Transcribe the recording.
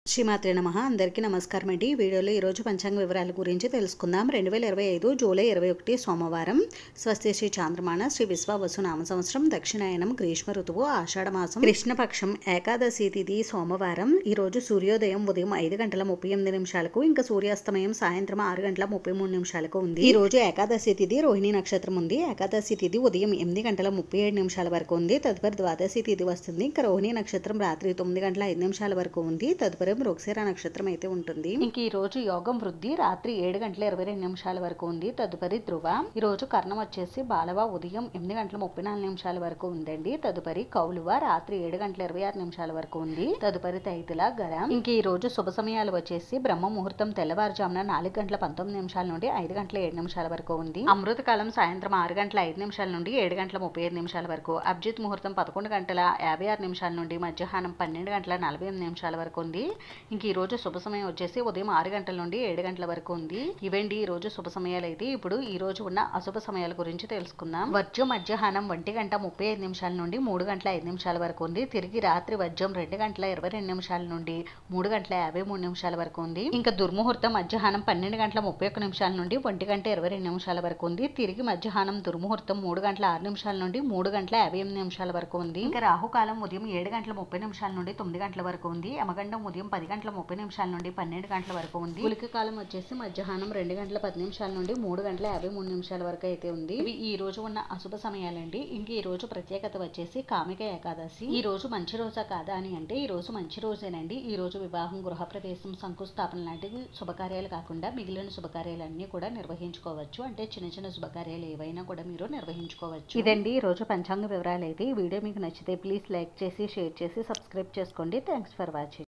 శ్రీమాత్రే నమః. అందరికీ నమస్కారం అండి. ఈ వీడియోలో ఈరోజు పంచాంగ వివరాల గురించి తెలుసుకుందాం. 2025 జూలై 21 సోమవారం. స్వస్తి శ్రీ చాంద్రమాన శ్రీ విశ్వావసు నామ సంవత్సరం, దక్షిణాయనం, గ్రీష్మ ఋతువు, ఆషాఢమాసం, కృష్ణపక్షం, ఏకాదశి తిథి సోమవారం. ఈరోజు సూర్యోదయం ఉదయం 5:38 ఇంకా సూర్యాస్తమయం సాయంత్రం 6:33 ఉంది. ఈ రోజు ఏకాదశి తిథి రోహిణి నక్షత్రం ఉంది. ఏకాదశి తిథి ఉదయం 8:37 వరకు ఉంది. తదుపరి ద్వాదశి తిథి వస్తుంది. ఇంకా రోహిణి నక్షత్రం రాత్రి 9:05 వరకు ఉంది. తదుపరి మృగశిర నక్షత్రం అయితే ఉంటుంది. ఇంక ఈ రోజు యోగం వృద్ధి రాత్రి 7:22 వరకు ఉంది. తదుపరి ధ్రువ. ఈ రోజు కర్ణం వచ్చేసి బాలవ ఉదయం 8:34 వరకు ఉందండి. తదుపరి కౌలువ రాత్రి 7:26 వరకు ఉంది. తదుపరి తైతుల గర. ఇంక ఈ రోజు శుభ సమయాలు వచ్చేసి బ్రహ్మ ముహూర్తం తెల్లవారుజామున 4:19 నుండి 5:07 వరకు ఉంది. అమృత కాలం సాయంత్రం 6:05 నుండి 7:35 వరకు. అభిజిత్ ముహూర్తం 11:56 నుండి మధ్యాహ్నం 12:48 వరకు ఉంది. ఇంక ఈ రోజు శుభ సమయం వచ్చేసి ఉదయం 6 గంటల నుండి 7 గంటల వరకు ఉంది. ఇవండి ఈ రోజు శుభ సమయాలు. అయితే ఇప్పుడు ఈ రోజు ఉన్న అశుభ సమయాల గురించి తెలుసుకుందాం. వర్జం మధ్యాహ్నం 1:35 నుండి 3:05 వరకు ఉంది. తిరిగి రాత్రి వర్జం 2:22 నుండి 3:53 వరకు ఉంది. ఇంకా దుర్ముహూర్తం మధ్యాహ్నం 12:31 నుండి 1:22 వరకు ఉంది. తిరిగి మధ్యాహ్నం దుర్ముహూర్తం 3:06 నుండి 3:58 వరకు ఉంది. ఇంకా రాహుకాలం ఉదయం 7:30 నుండి 9 గంటల వరకు ఉంది. యమగండం ఉదయం 10:30 నుండి 12 గంటల వరకు ఉంది. గుళిక కాలం వచ్చేసి మధ్యాహ్నం 2:10 నుండి 3:53 వరకు అయితే ఉంది. ఇవి ఈ రోజు ఉన్న అశుభ సమయాలండి. ఇంక ఈ రోజు ప్రత్యేకత వచ్చేసి కామిక ఏకాదశి. ఈ రోజు మంచి రోజా కాదా అని అంటే ఈ రోజు మంచి రోజేనండి. ఈ రోజు వివాహం, గృహప్రవేశం, శంకుస్థాపన లాంటివి శుభకార్యాలు కాకుండా మిగిలిన శుభకార్యాలన్నీ కూడా నిర్వహించుకోవచ్చు. అంటే చిన్న చిన్న శుభకార్యాలు ఏవైనా కూడా మీరు నిర్వహించుకోవచ్చు. ఇదండి ఈ రోజు పంచాంగ వివరాలు. అయితే ఈ వీడియో మీకు నచ్చితే ప్లీజ్ లైక్ చేసి, షేర్ చేసి, సబ్స్క్రైబ్ చేసుకోండి. Thanks for watching.